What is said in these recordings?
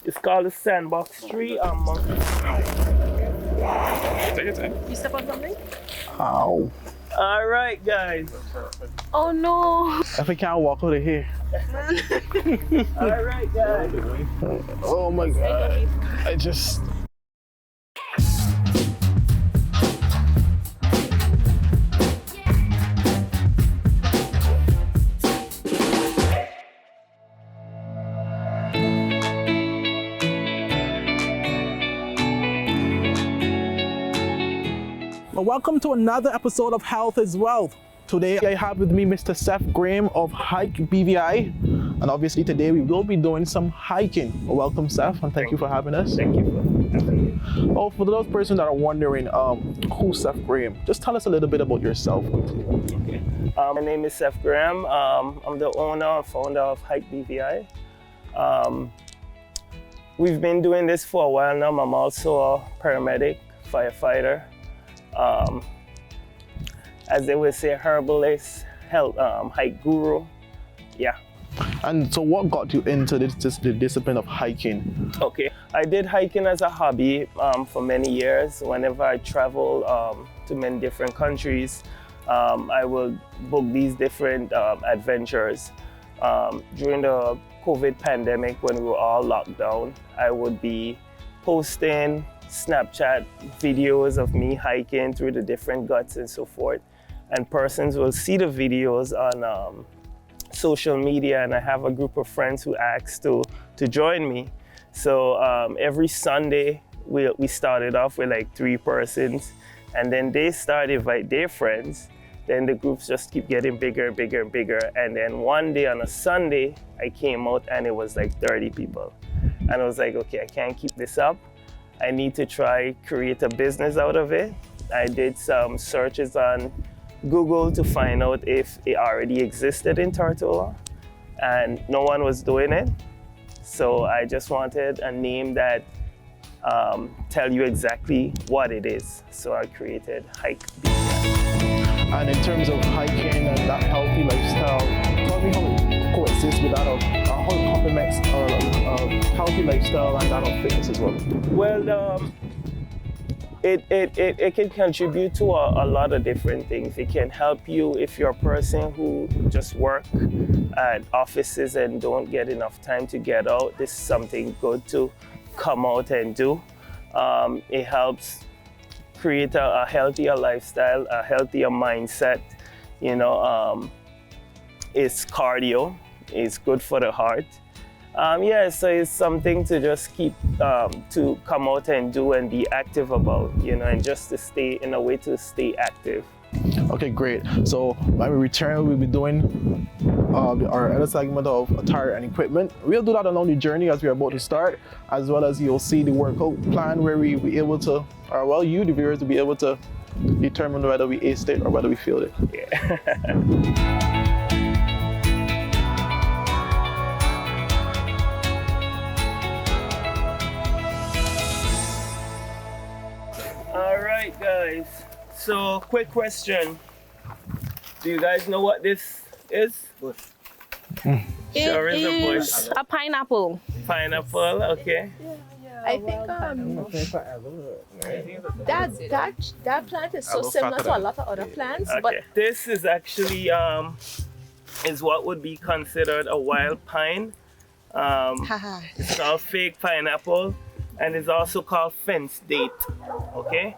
It's called the Sandbox Tree. Take your time. You step on something? Ow. All right, guys. Oh no. If I can't walk out of here. All right, guys. Oh my God. I just. Well, welcome to another episode of Health is Wealth. Today I have with me Mr. Seth Graham of Hike BVI, and obviously today we will be doing some hiking. Well, welcome, Seth, and thank you for having us. Thank you for having me. Oh, for those persons that are wondering, who's Seth Graham? Just tell us a little bit about yourself. Okay. My name is Seth Graham. I'm the owner and founder of Hike BVI. We've been doing this for a while now. I'm also a paramedic, firefighter. As they would say, herbalist, health, hike guru. Yeah. And so what got you into the discipline of hiking? Okay. I did hiking as a hobby for many years. Whenever I travel to many different countries, I will book these different adventures. During the COVID pandemic, when we were all locked down, I would be posting Snapchat videos of me hiking through the different guts and so forth. And persons will see the videos on social media, and I have a group of friends who asked to join me. So every Sunday, we started off with like 3 persons, and then they started to invite their friends. Then the groups just keep getting bigger and bigger and bigger. And then one day on a Sunday, I came out and it was like 30 people. And I was like, okay, I can't keep this up. I need to try create a business out of it. I did some searches on Google to find out if it already existed in Tortola, and no one was doing it. So I just wanted a name that tell you exactly what it is. So I created Hike BVI. And in terms of hiking and that healthy lifestyle, tell me how it coexists with that of how it complements healthy lifestyle and that of fitness as well. Well, it can contribute to a lot of different things. It can help you if you're a person who just work at offices and don't get enough time to get out. This is something good to come out and do. It helps create a healthier lifestyle, a healthier mindset. You know, it's cardio. It's good for the heart. So it's something to just keep to come out and do and be active about, you know, and just to stay in a way to stay active. Okay, great. So when we return, we'll be doing our other segment of attire and equipment. We'll do that along the journey as we're about to start, as well as you'll see the workout plan where we'll be able to, or well, you, the viewers, will be able to determine whether we aced it or whether we failed it. Yeah. All right, guys. So, quick question. Do you guys know what this is? Sure is a bush. A pineapple. Pineapple, okay. I think that plant is so similar to a lot of other plants, but Okay. This is actually is what would be considered a wild pine. It's called fake pineapple, and it's also called fence date. Okay.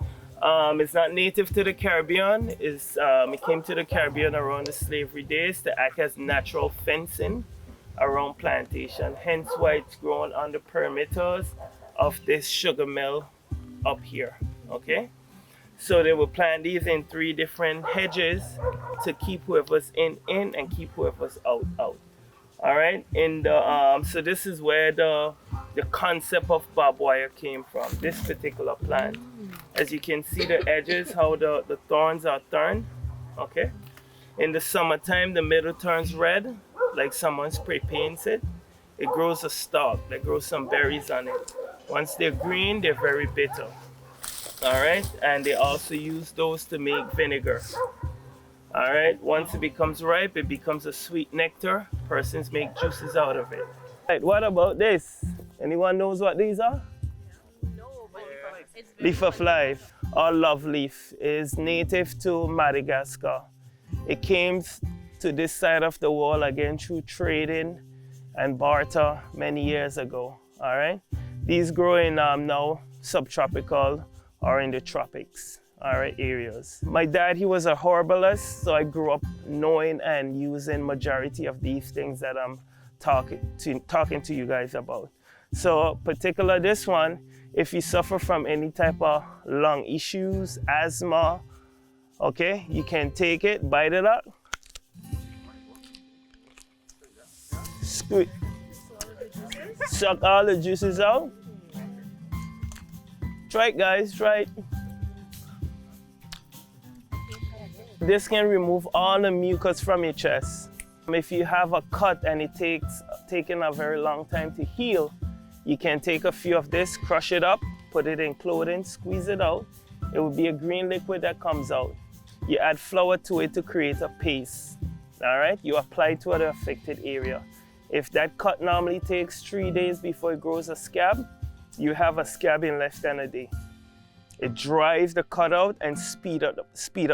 It's not native to the Caribbean. It came to the Caribbean around the slavery days to act as natural fencing around plantation. Hence why it's grown on the perimeters of this sugar mill up here. Okay. So they will plant these in 3 different hedges to keep whoever's in and keep whoever's out. All right. So this is where the concept of barbed wire came from. This particular plant. As you can see the edges, how the thorns are turned. Okay. In the summertime, the middle turns red, like someone spray paints it. It grows a stalk that grows some berries on it. Once they're green, they're very bitter. All right, and they also use those to make vinegar. All right, once it becomes ripe, it becomes a sweet nectar. Persons make juices out of it. Right, what about this? Anyone knows what these are? No, but it's Leaf of life, or love leaf, is native to Madagascar. It came to this side of the world again through trading and barter many years ago, all right? These grow in now subtropical or in the tropics, all right, areas. My dad, he was a herbalist, so I grew up knowing and using majority of these things that I'm talking to you guys about. So particular this one, if you suffer from any type of lung issues, asthma, okay, you can take it, bite it up, squeeze, suck all the juices out. Try it, guys, try it. This can remove all the mucus from your chest. If you have a cut and it taken a very long time to heal, you can take a few of this, crush it up, put it in clothing, squeeze it out. It will be a green liquid that comes out. You add flour to it to create a paste, all right? You apply it to the affected area. If that cut normally takes 3 days before it grows a scab, you have a scab in less than a day. It dries the cut out and speed up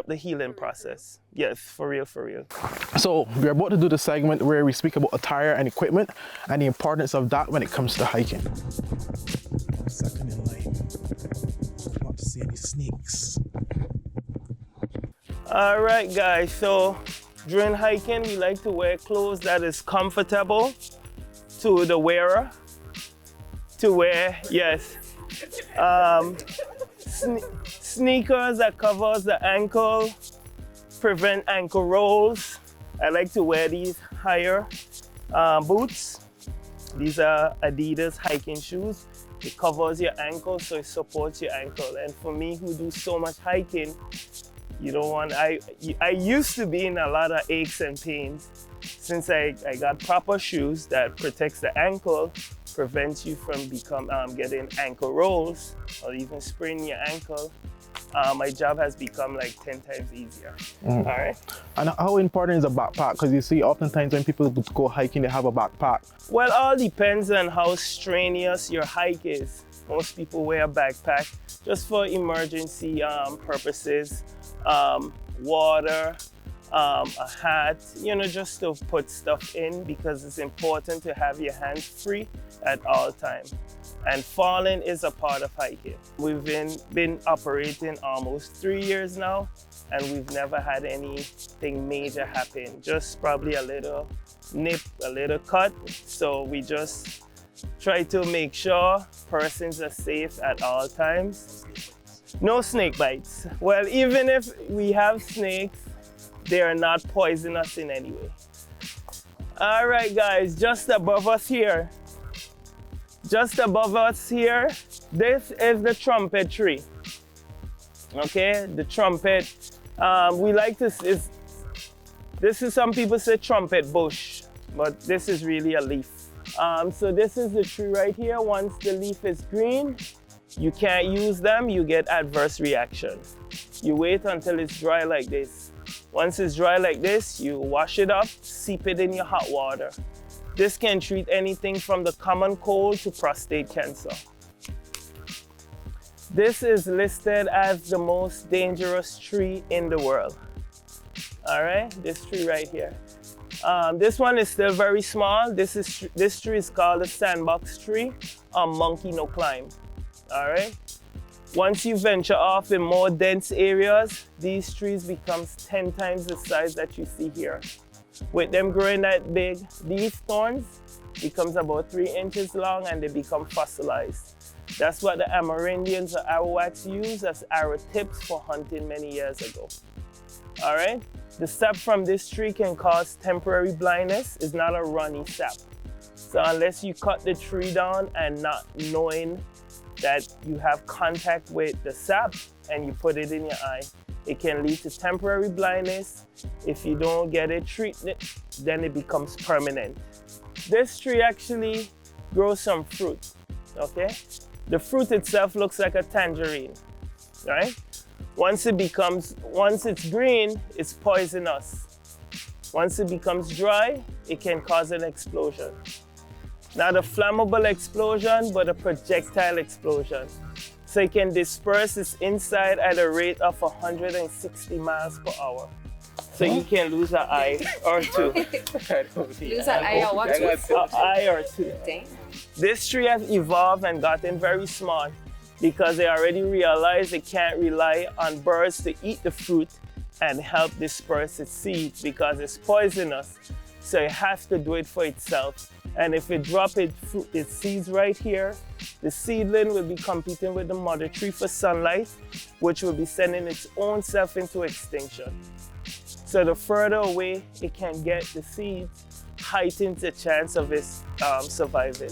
the healing process. Yes, for real, for real. So we're about to do the segment where we speak about attire and equipment and the importance of that when it comes to hiking. Second in line. Not to see any snakes. All right, guys, so during hiking, we like to wear clothes that is comfortable to the wearer, to wear, yes. Sneakers that covers the ankle, prevent ankle rolls. I like to wear these higher boots. These are Adidas hiking shoes. It covers your ankle, so it supports your ankle. And for me, who do so much hiking, you don't want, I used to be in a lot of aches and pains. Since I got proper shoes that protects the ankle, prevents you from getting ankle rolls or even spraining your ankle, my job has become like 10 times easier. All right. And how important is a backpack? Because you see oftentimes when people go hiking, they have a backpack. Well, all depends on how strenuous your hike is. Most people wear a backpack just for emergency purposes, water, a hat, you know, just to put stuff in, because it's important to have your hands free at all times. And falling is a part of hiking. We've been operating almost 3 years now, and we've never had anything major happen. Just probably a little nip, a little cut. So we just try to make sure persons are safe at all times. No snake bites. Well, even if we have snakes, they are not poisonous in any way. All right, guys, just above us here, this is the trumpet tree. Okay, the trumpet. We like to, this is, some people say trumpet bush, but this is really a leaf. So this is the tree right here. Once the leaf is green, you can't use them, you get adverse reaction. You wait until it's dry like this. Once it's dry like this, you wash it up, steep it in your hot water. This can treat anything from the common cold to prostate cancer. This is listed as the most dangerous tree in the world. All right, this tree right here. This one is still very small. This tree is called the sandbox tree, or monkey no climb. All right. Once you venture off in more dense areas, these trees become 10 times the size that you see here. With them growing that big, these thorns becomes about 3 inches long and they become fossilized. That's what the Amerindians or Arawaks use as arrow tips for hunting many years ago. All right? The sap from this tree can cause temporary blindness. It's not a runny sap. So unless you cut the tree down and not knowing that you have contact with the sap and you put it in your eye, it can lead to temporary blindness. If you don't get it treated, then it becomes permanent. This tree actually grows some fruit, okay? The fruit itself looks like a tangerine, right? Once it's green, it's poisonous. Once it becomes dry, it can cause an explosion. Not a flammable explosion, but a projectile explosion. So it can disperse its inside at a rate of 160 miles per hour. So you can lose an eye or two. Lose an eye or what? An eye or two. Dang. This tree has evolved and gotten very smart because they already realize they can't rely on birds to eat the fruit and help disperse its seeds because it's poisonous. So it has to do it for itself. And if it drops its seeds right here, the seedling will be competing with the mother tree for sunlight, which will be sending its own self into extinction. So the further away it can get the seeds, heightens the chance of its surviving.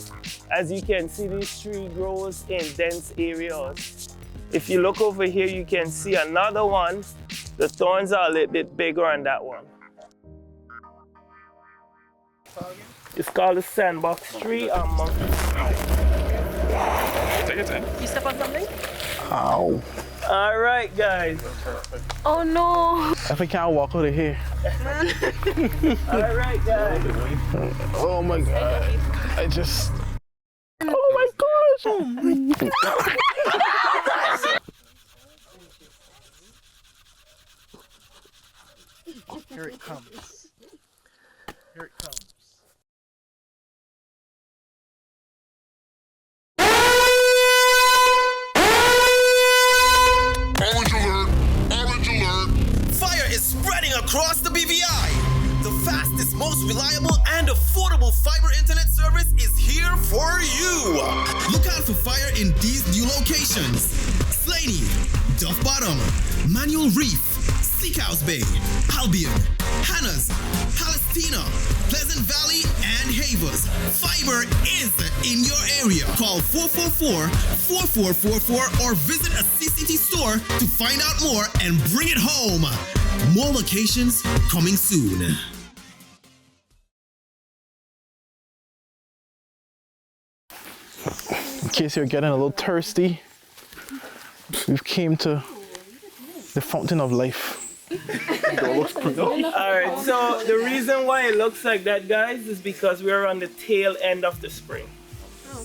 As you can see, this tree grows in dense areas. If you look over here, you can see another one. The thorns are a little bit bigger on that one. It's called the sandbox tree or monkey. Take your time. You step on something? Ow. All right, guys. Oh no. If I can't walk out of here. All right, guys. Oh my god. I just. Oh my gosh. Oh my god. Here it comes. Here it comes. Orange alert! Orange alert! Fire is spreading across the BVI. The fastest, most reliable, and affordable fiber internet service is here for you. Look out for fire in these new locations: Slaney, Duff Bottom, Manual Reef, Seacows Bay, Albion, Hannah's, Palestina, Pleasant Valley, and Havers. Fiber is in your area. Call 444-4444 or visit a CCT store to find out more and bring it home. More locations coming soon. In case you're getting a little thirsty, we've came to the fountain of life. All right, so the reason why it looks like that, guys, is because we're on the tail end of the spring.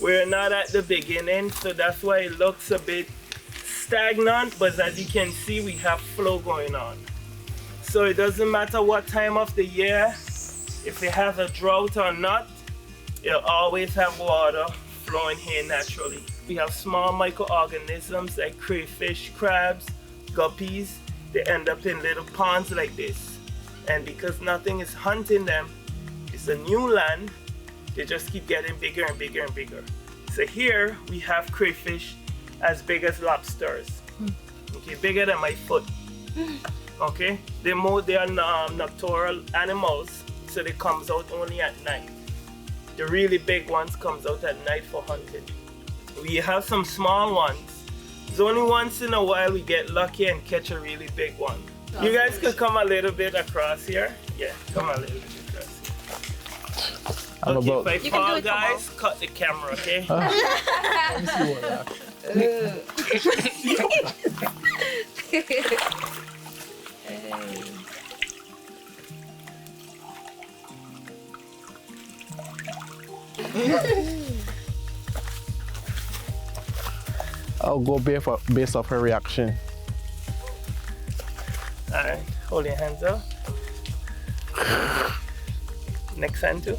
We're not at the beginning, so that's why it looks a bit stagnant, but as you can see, we have flow going on. So it doesn't matter what time of the year, if it has a drought or not, it'll always have water flowing here naturally. We have small microorganisms like crayfish, crabs, guppies. They end up in little ponds like this. And because nothing is hunting them, it's a new land, they just keep getting bigger and bigger and bigger. So here we have crayfish as big as lobsters. Okay, bigger than my foot. Okay, they are nocturnal animals, so they comes out only at night. The really big ones comes out at night for hunting. We have some small ones. It's only once in a while we get lucky and catch a really big one. You guys could come a little bit across here. Yeah, come a little bit across here. Okay, if I fall, guys, cut the camera, okay? I'll go based off her reaction. Alright, hold your hands up. Next hand too.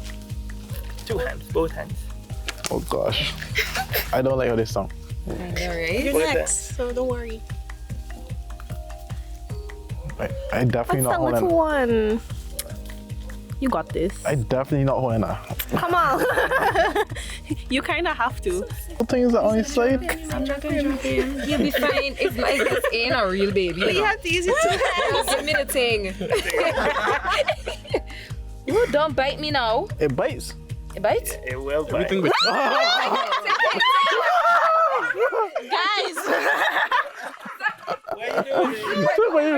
Two hands, both hands. Oh gosh. I don't like how this sound. Alright. You're Both next, so don't worry. I definitely not What's that holding little one? You got this. I definitely not holding that. Come on. You kind of have to. Things are on your side. I'm joking. You'll be fine. It's like this ain't a real baby. You have to use it too. Give me the thing. You don't bite me now. It bites. It bites? Yeah, it will bite. Everything with Guys. What are you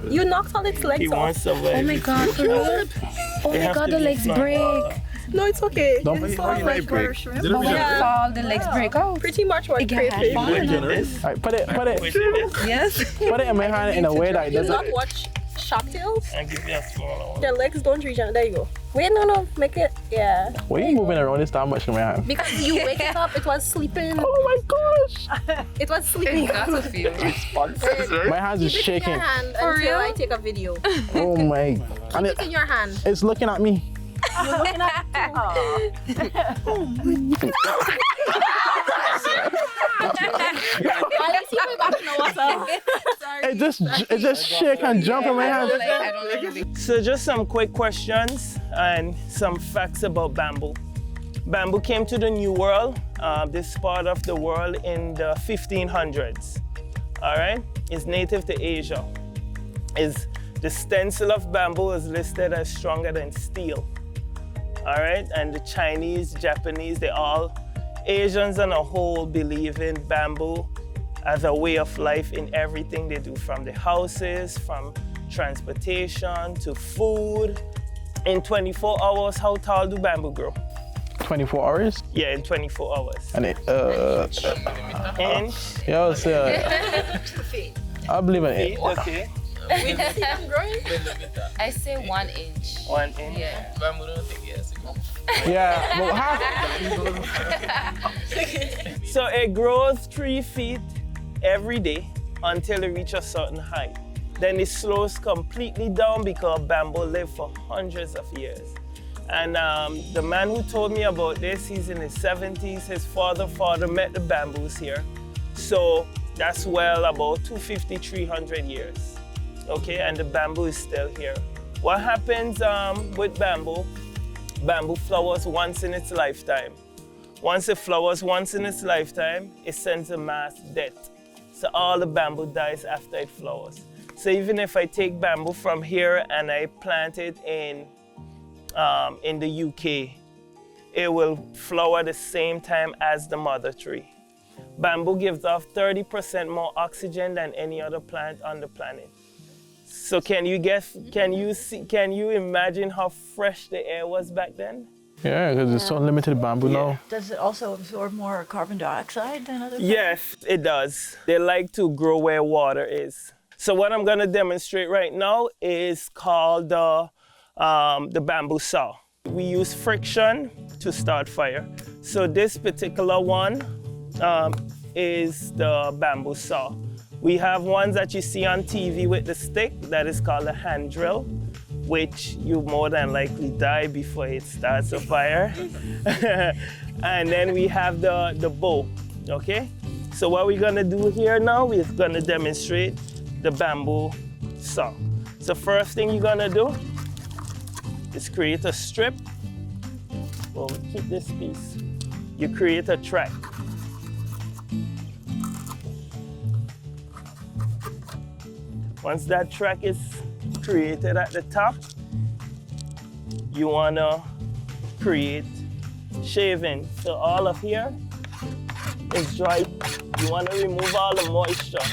doing? You knocked all its He legs off. wants to win. Oh my god, for real? Oh They my have god, to the be legs flat. break. No, it's okay. Don't It's bite. all How like you break? butter shrimp. Did it really Yeah. Fall, the legs break out. Pretty much what It get crayfish. hard. Push this. Alright, put it Push this. Yes. in my hand in a way that it You doesn't. not watch shark tails. And give you a smaller one. Their legs don't reach out. There you go. Wait, no, make it. Yeah. Why are you moving around this that much in my hand? Because you wake it up, it was sleeping. Oh my gosh! It was sleeping. That's a few. My hands is Keep it in shaking. your hand For until real? I take a video. Oh my. And Keep it in your hand. it's looking at me. You're looking at I see my back in the water. It just shake and jump in my hand. I don't really. So just some quick questions and some facts about bamboo. Bamboo came to the New World, this part of the world, in the 1500s. All right, it's native to Asia. The stencil of bamboo is listed as stronger than steel. All right, and the Chinese, Japanese, Asians on a whole believe in bamboo as a way of life in everything they do, from the houses, from transportation to food. In 24 hours, how tall do bamboo grow? 24 hours? Yeah, in 24 hours. And Inch, yes, I believe in feet, it. okay. We see them growing. I say 1 inch. 1 inch. Yeah. Yeah, but half. So it grows 3 feet every day until it reaches a certain height. Then it slows completely down because bamboo live for hundreds of years. And the man who told me about this, he's in his 70s. His father met the bamboos here. So that's well about 250, 300 years. Okay, and the bamboo is still here. What happens with bamboo? Bamboo flowers once in its lifetime. Once it flowers once in its lifetime, it sends a mass death. So all the bamboo dies after it flowers. So even if I take bamboo from here and I plant it in the UK, it will flower the same time as the mother tree. Bamboo gives off 30% more oxygen than any other plant on the planet. So can you imagine how fresh the air was back then? Yeah, because it's so limited bamboo now. Does it also absorb more carbon dioxide than other plants? Yes, it does. They like to grow where water is. So what I'm gonna demonstrate right now is called the bamboo saw. We use friction to start fire. So this particular one is the bamboo saw. We have ones that you see on TV with the stick, that is called a hand drill, which you more than likely die before it starts a fire. And then we have the bow, okay? So what we're gonna do here now, we're gonna demonstrate the bamboo saw. So first thing you're gonna do is create a strip. Well, keep this piece. You create a track. Once that track is created at the top, you wanna create shaving. So all of here is dry. You wanna remove all the moisture,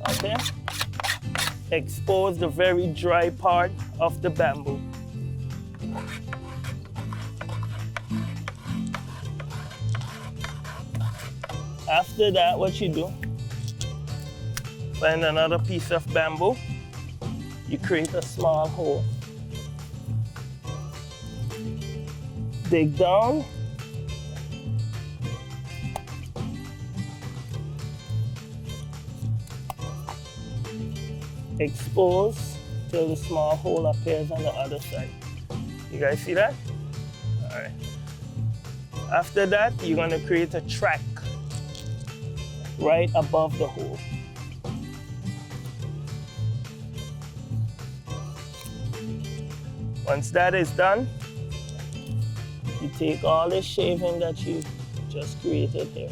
okay? Expose the very dry part of the bamboo. After that, what you do, find another piece of bamboo, you create a small hole. Dig down. Expose till the small hole appears on the other side. You guys see that? All right. After that, you're gonna create a track right above the hole. Once that is done, you take all the shaving that you just created here.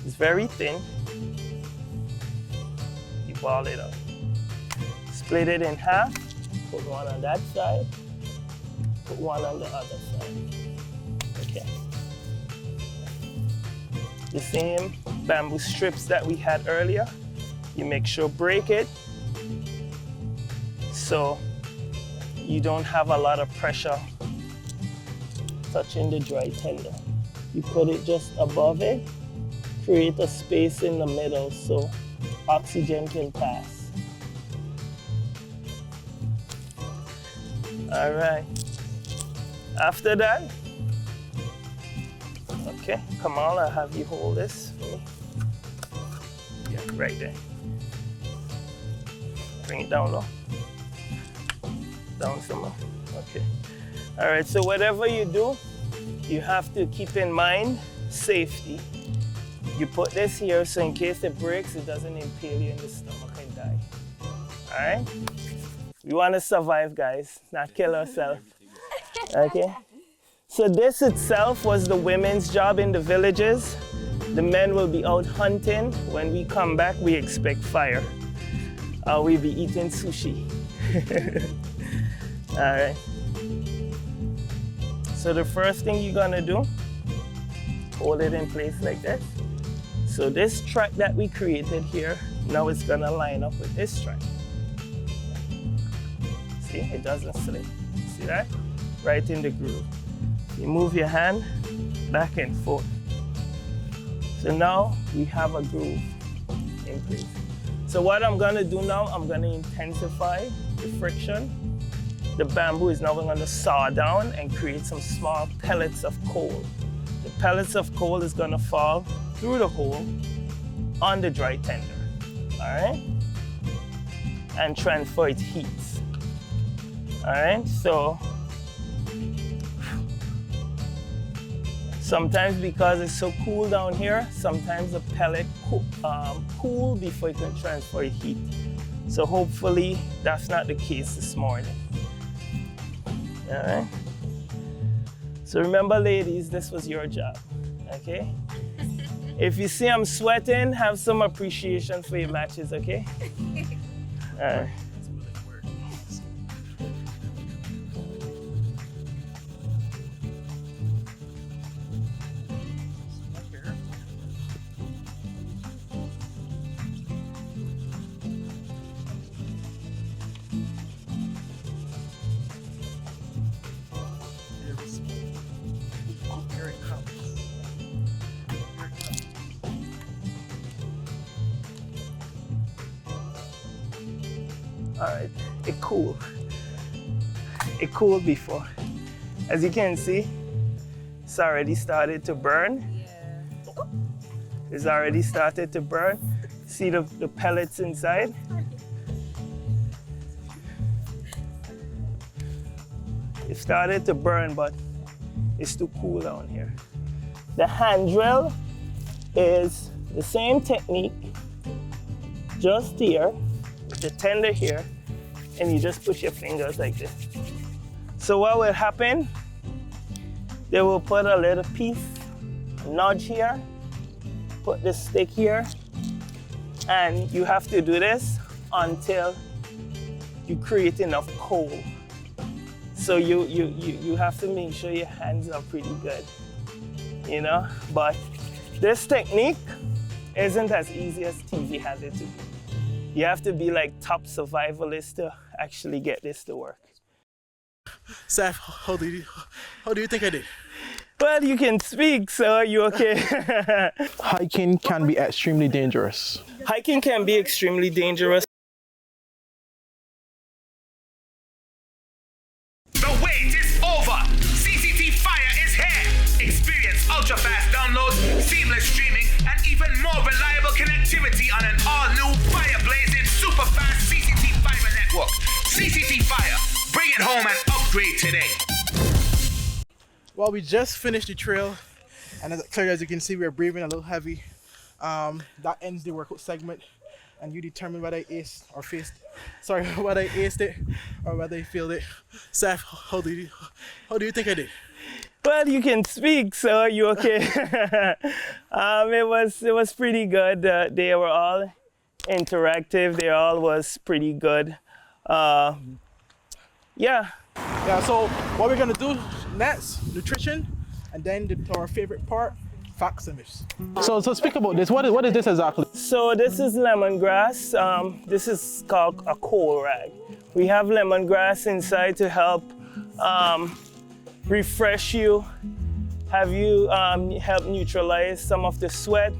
It's very thin. You ball it up. Split it in half, put one on that side, put one on the other side. Okay. The same bamboo strips that we had earlier, you make sure break it so you don't have a lot of pressure touching the dry tender. You put it just above it, create a space in the middle so oxygen can pass. All right. After that, okay, Kamal, I'll have you hold this for me. Yeah, right there. Bring it down low. Down some more. Okay. All right, so whatever you do, you have to keep in mind safety. You put this here so in case it breaks, it doesn't impale you in the stomach and die. All right? We want to survive, guys, not kill ourselves. Okay? So this itself was the women's job in the villages. The men will be out hunting. When we come back, we expect fire. We'll be eating sushi. All right. So the first thing you're gonna do, hold it in place like this. So this track that we created here, now it's gonna line up with this track. See, it doesn't slip. See that? Right in the groove. You move your hand back and forth. So now we have a groove in place. So what I'm gonna do now, I'm gonna intensify the friction. The bamboo is now gonna saw down and create some small pellets of coal. The pellets of coal is gonna fall through the hole on the dry tender, all right? And transfer its heat. All right, so sometimes because it's so cool down here, sometimes the pellet cool before it can transfer heat. So hopefully that's not the case this morning. All right. So remember, ladies, this was your job, okay? If you see I'm sweating, have some appreciation for your matches, okay? All right. All right, it cooled. It cooled before. As you can see, it's already started to burn. Yeah. It's already started to burn. See the pellets inside? It started to burn, but it's too cool down here. The hand drill is the same technique, just here. The tender here, and you just push your fingers like this. So what will happen, they will put a little piece, nudge here, put the stick here, and you have to do this until you create enough coal. So you have to make sure your hands are pretty good, you know? But this technique isn't as easy as TV has it to be. You have to be like top survivalist to actually get this to work. Saf, how do you think I did? Well, you can speak, so you okay? Hiking can be extremely dangerous. Hiking can be extremely dangerous. The wait is over. CCT Fire is here. Experience ultra-fast downloads, seamless streaming, and even more reliable connectivity on an all-new fire-blazing super-fast CCT Fiber network. CCT Fire, bring it home and upgrade today. Well, we just finished the trail, and as you can see, we're breathing a little heavy. That ends the workout segment, and you determine whether I aced or whether I aced it or whether I failed it. Saf, how do you think I did? Well, you can speak, so you okay? It was pretty good. They were all interactive. They all was pretty good. Yeah. So what we're gonna do next, nutrition, and then to our favorite part, facts and myths. So speak about this. What is this exactly? So this is lemongrass. This is called a coal rag. We have lemongrass inside to help refresh you, have you help neutralize some of the sweat,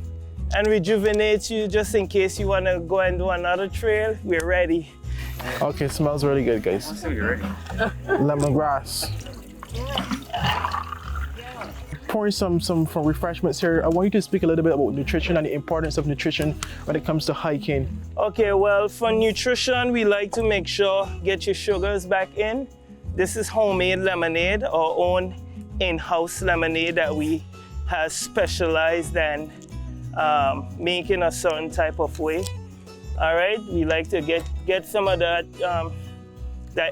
and rejuvenate you just in case you want to go and do another trail. We're ready. Okay, smells really good, guys. Lemongrass. Pouring some refreshments here. I want you to speak a little bit about nutrition and the importance of nutrition when it comes to hiking. Okay, well, for nutrition, we like to make sure get your sugars back in. This is homemade lemonade, our own in-house lemonade that we have specialized in making a certain type of way. All right, we like to get some of that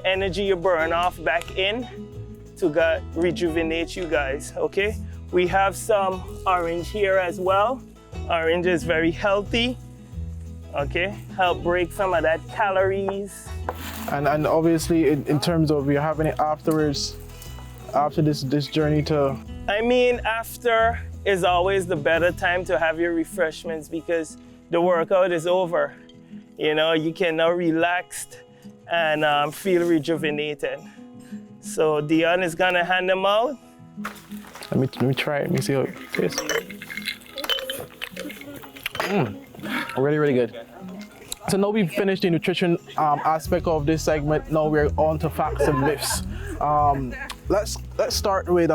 energy you burn off back in to rejuvenate you guys, okay? We have some orange here as well. Orange is very healthy, okay? Help break some of that calories. And obviously, in terms of you having it afterwards, after this journey to... I mean, after is always the better time to have your refreshments because the workout is over. You know, you can now relax and feel rejuvenated. So Dion is gonna hand them out. Let me try it. Let me see how it tastes. Really, really good. So now we've finished the nutrition aspect of this segment. Now we're on to facts and myths. Let's start with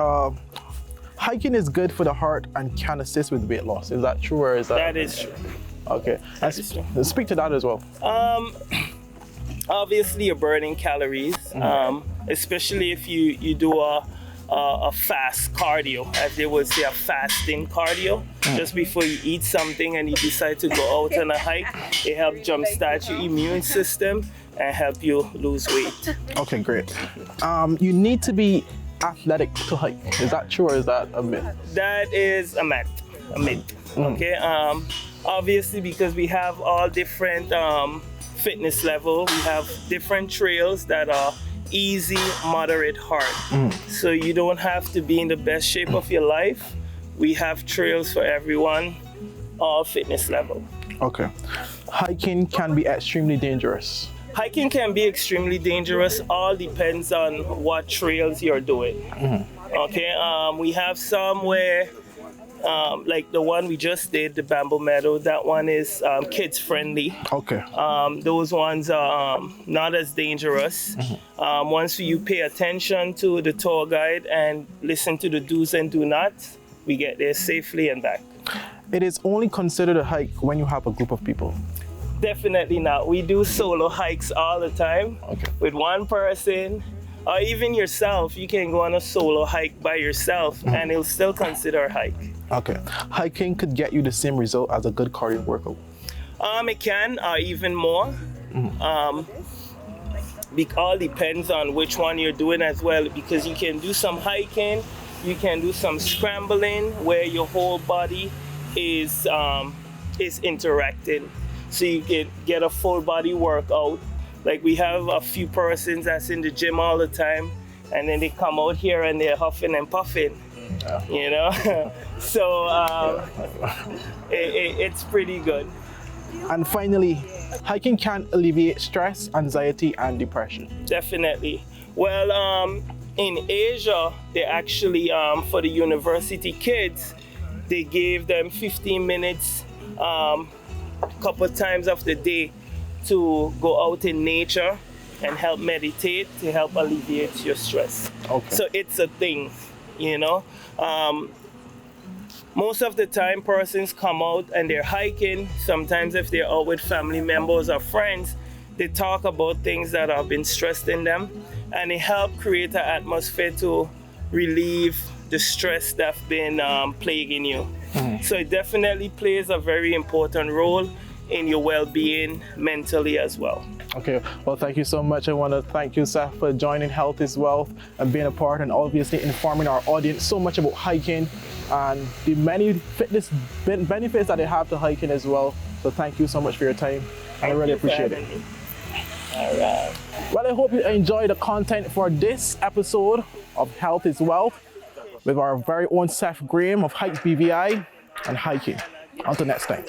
hiking is good for the heart and can assist with weight loss. Is that true or is that? That is true. Okay. Let's speak to that as well. Obviously, you're burning calories, especially if you do a fast cardio, as they would say, a fasting cardio. Just before you eat something and you decide to go out on a hike, it helps jumpstart your immune system and help you lose weight. Okay, great. You need to be athletic to hike. Is that true or is that a myth? That is a myth. Okay. Obviously, because we have all different fitness level, we have different trails that are easy, moderate, hard. So you don't have to be in the best shape of your life. We have trails for everyone, all fitness level. Okay. Hiking can be extremely dangerous. Hiking can be extremely dangerous. All depends on what trails you're doing. Okay. We have some where like the one we just did, the Bamboo Meadow, that one is kids friendly. Okay. Those ones are not as dangerous. Once you pay attention to the tour guide and listen to the do's and do nots, we get there safely and back. It is only considered a hike when you have a group of people. Definitely not. We do solo hikes all the time with one person. Or even yourself, you can go on a solo hike by yourself and it'll still consider a hike. Okay. Hiking could get you the same result as a good cardio workout. It can, even more. It all depends on which one you're doing as well, because you can do some hiking, you can do some scrambling where your whole body is interacting. So you can get a full body workout. Like we have a few persons that's in the gym all the time, and then they come out here and they're huffing and puffing, you know? So it's pretty good. And finally, hiking can alleviate stress, anxiety, and depression. Definitely. Well, in Asia, they actually, for the university kids, they gave them 15 minutes a couple times of the day to go out in nature and help meditate to help alleviate your stress. Okay. So it's a thing, you know. Most of the time persons come out and they're hiking. Sometimes if they're out with family members or friends, they talk about things that have been stressing them, and it helps create an atmosphere to relieve the stress that's been plaguing you. So it definitely plays a very important role in your well-being mentally as well. Okay, well, thank you so much. I want to thank you, Seth, for joining Health is Wealth and being a part and obviously informing our audience so much about hiking and the many fitness benefits that they have to hiking as well. So thank you so much for your time. I really appreciate it. All right. Well, I hope you enjoyed the content for this episode of Health is Wealth with our very own Seth Graham of Hikes BVI and hiking. Until next time.